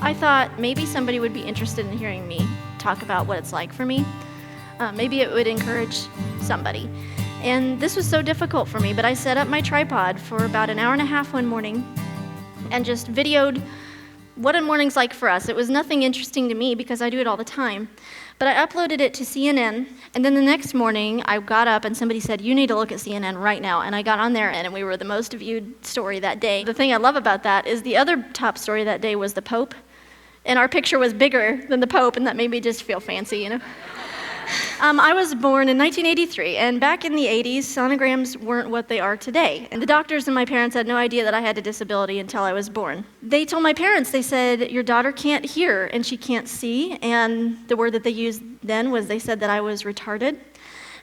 I thought maybe somebody would be interested in hearing me talk about what it's like for me. Maybe it would encourage somebody. And this was so difficult for me, but I set up my tripod for about an hour and a half one morning and just videoed what a morning's like for us. It was nothing interesting to me because I do it all the time. But I uploaded it to CNN, and then the next morning I got up and somebody said, "You need to look at CNN right now." And I got on there, and we were the most viewed story that day. The thing I love about that is the other top story that day was the Pope, and our picture was bigger than the Pope, and that made me just feel fancy, you know? I was born in 1983, and back in the 80s, sonograms weren't what they are today. And the doctors and my parents had no idea that I had a disability until I was born. They told my parents, they said, "Your daughter can't hear and she can't see," and the word that they used then was they said that I was retarded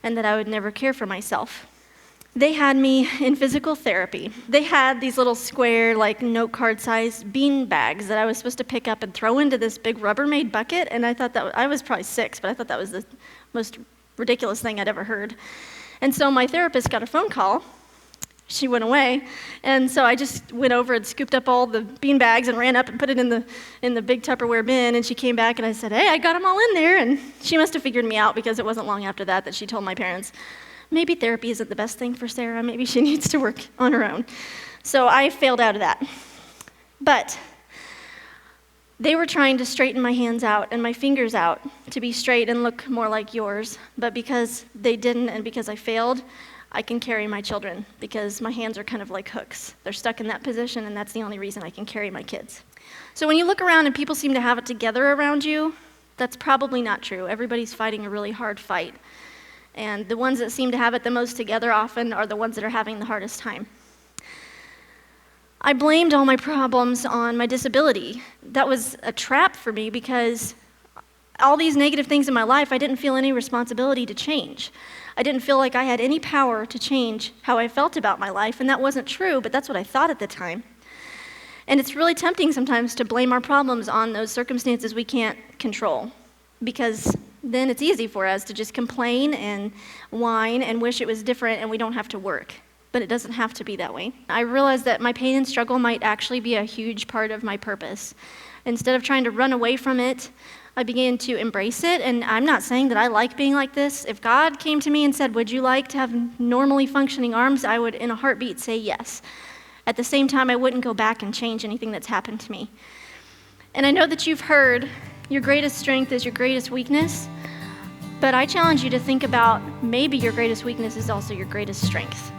and that I would never care for myself. They had me in physical therapy. They had these little square, like note card sized bean bags that I was supposed to pick up and throw into this big Rubbermaid bucket, and I thought I was probably 6, but I thought that was the most ridiculous thing I'd ever heard. And so my therapist got a phone call. She went away, and so I just went over and scooped up all the bean bags and ran up and put it in the big Tupperware bin, and she came back and I said, "Hey, I got them all in there," and she must have figured me out because it wasn't long after that she told my parents, maybe therapy isn't the best thing for Sarah, maybe she needs to work on her own. So I failed out of that. But they were trying to straighten my hands out and my fingers out to be straight and look more like yours, but because they didn't and because I failed, I can carry my children because my hands are kind of like hooks. They're stuck in that position, and that's the only reason I can carry my kids. So when you look around and people seem to have it together around you, that's probably not true. Everybody's fighting a really hard fight. And the ones that seem to have it the most together often are the ones that are having the hardest time. I blamed all my problems on my disability. That was a trap for me because all these negative things in my life, I didn't feel any responsibility to change. I didn't feel like I had any power to change how I felt about my life, and that wasn't true, but that's what I thought at the time. And it's really tempting sometimes to blame our problems on those circumstances we can't control, because then it's easy for us to just complain and whine and wish it was different and we don't have to work. But it doesn't have to be that way. I realized that my pain and struggle might actually be a huge part of my purpose. Instead of trying to run away from it, I began to embrace it, and I'm not saying that I like being like this. If God came to me and said, "Would you like to have normally functioning arms?" I would, in a heartbeat, say yes. At the same time, I wouldn't go back and change anything that's happened to me. And I know that you've heard your greatest strength is your greatest weakness, but I challenge you to think about maybe your greatest weakness is also your greatest strength.